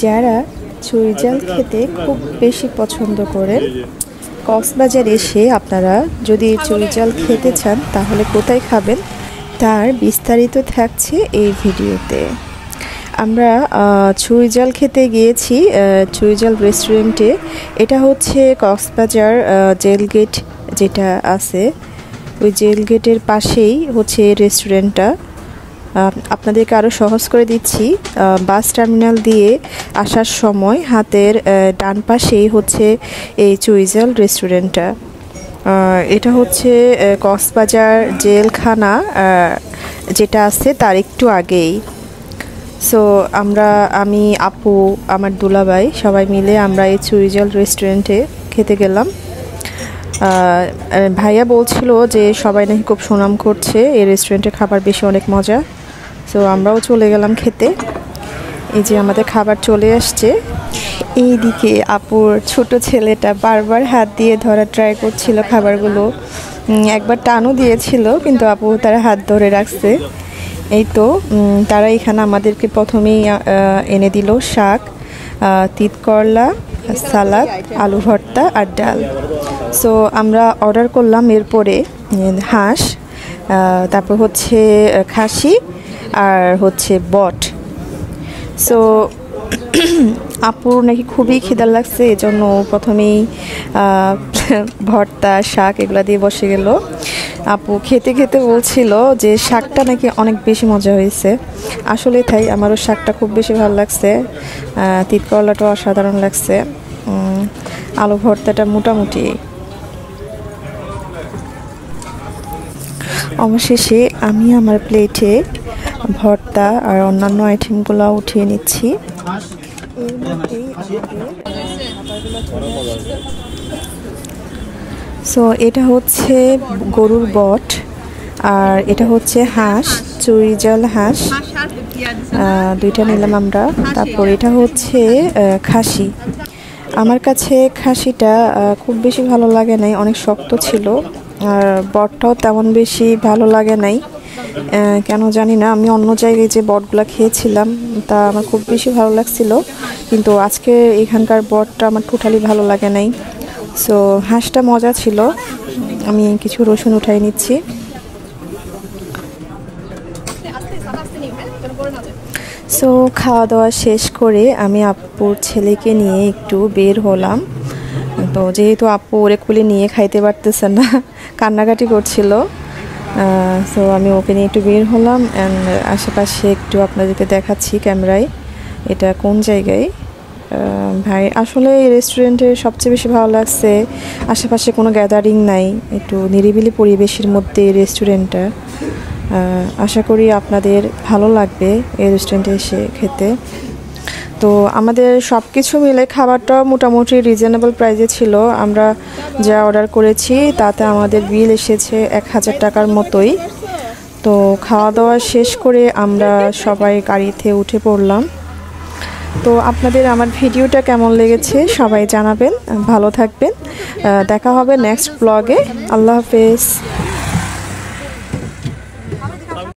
যারা চুইঝাল খেতে খুব বেশি পছন্দ করেন, কক্সবাজার এসে আপনারা যদি চুইঝাল খেতে চান তাহলে কোথায় খাবেন তার বিস্তারিত থাকছে এই ভিডিওতে। আমরা চুইঝাল খেতে গিয়েছি চুইঝাল রেস্টুরেন্টে। এটা হচ্ছে কক্সবাজার জেল গেট যেটা আছে, ওই জেল গেটের পাশেই হচ্ছে এই রেস্টুরেন্টটা। আপনাদেরকে আরও সহজ করে দিচ্ছি, বাস টার্মিনাল দিয়ে আসার সময় হাতের ডান পাশেই হচ্ছে এই চুইঝাল রেস্টুরেন্টটা। এটা হচ্ছে কক্সবাজার জেলখানা যেটা আছে তার একটু আগেই। সো আমি আপু, আমার দুলাভাই সবাই মিলে আমরা এই চুইঝাল রেস্টুরেন্টে খেতে গেলাম। ভাইয়া বলছিল যে সবাই নাকি খুব সুনাম করছে, এই রেস্টুরেন্টের খাবার বেশি অনেক মজা। সো আমরাও চলে গেলাম খেতে। এই যে আমাদের খাবার চলে আসছে। এইদিকে আপুর ছোট ছেলেটা বারবার হাত দিয়ে ধরা ট্রাই করছিল খাবারগুলো, একবার টানও দিয়েছিল কিন্তু আপু তারা হাত ধরে রাখছে। এই তো তারা এখানে আমাদেরকে প্রথমেই এনে দিল শাক, তিত করলা, সালাদ, আলু ভর্তা আর ডাল। সো আমরা অর্ডার করলাম এরপরে হাঁস, তারপর হচ্ছে খাসি আর হচ্ছে বট। সো আপুর নাকি খুবই খিদা লাগছে, এজন্য প্রথমেই ভর্তা শাক এগুলা দিয়ে বসে গেল। আপু খেতে খেতে বলছিল যে শাকটা নাকি অনেক বেশি মজা হয়েছে। আসলে তাই, আমারও শাকটা খুব বেশি ভালো লাগছে, তিত করলাটাও অসাধারণ লাগছে, আলু ভর্তাটা মোটামুটি। অবশেষে আমি আমার প্লেটে ভর্তা আর অন্যান্য আইটেমগুলো উঠিয়ে নিচ্ছি। এর মধ্যেই সো এটা হচ্ছে গরুর বট আর এটা হচ্ছে হাঁস, চুইঝাল হাঁস, দুইটা নিলাম আমরা। তারপর এটা হচ্ছে খাসি। আমার কাছে খাসিটা খুব বেশি ভালো লাগে নাই, অনেক শক্ত ছিল, আর বটটাও তেমন বেশি ভালো লাগে নাই, কেন জানি না। আমি অন্য জায়গায় যে বটগুলো খেয়েছিলাম তা আমার খুব বেশি ভালো লাগছিল, কিন্তু আজকে এখানকার বটটা আমার টোটালি ভালো লাগে নাই। সো হাঁসটা মজা ছিল। আমি কিছু রসুন উঠাই নিচ্ছি। সো খাওয়া দাওয়া শেষ করে আমি আপুর ছেলেকে নিয়ে একটু বের হলাম। তো যেহেতু আপু ওরে কুলে নিয়ে খাইতে পারতেছে না, কান্নাকাটি করছিল, সো আমি ওকে নিয়ে একটু বের হলাম। অ্যান্ড আশেপাশে একটু আপনাদেরকে দেখাচ্ছি ক্যামেরায় এটা কোন জায়গায়। ভাই আসলে এই রেস্টুরেন্টে সবচেয়ে বেশি ভালো লাগছে আশেপাশে কোনো গ্যাদারিং নাই, একটু নিরিবিলি পরিবেশের মধ্যে এই রেস্টুরেন্টটা। আশা করি আপনাদের ভালো লাগবে এই রেস্টুরেন্টে এসে খেতে। তো আমাদের সব কিছু মিলে খাবারটাও মোটামুটি রিজনেবল প্রাইসে ছিল। আমরা যা অর্ডার করেছি তাতে আমাদের বিল এসেছে 1000 টাকার মতোই। তো খাওয়া দাওয়া শেষ করে আমরা সবাই গাড়িতে উঠে পড়লাম। তো আপনাদের আমার ভিডিওটা কেমন লেগেছে সবাই জানাবেন, ভালো থাকবেন, দেখা হবে নেক্সট ব্লগে। আল্লাহ হাফেজ।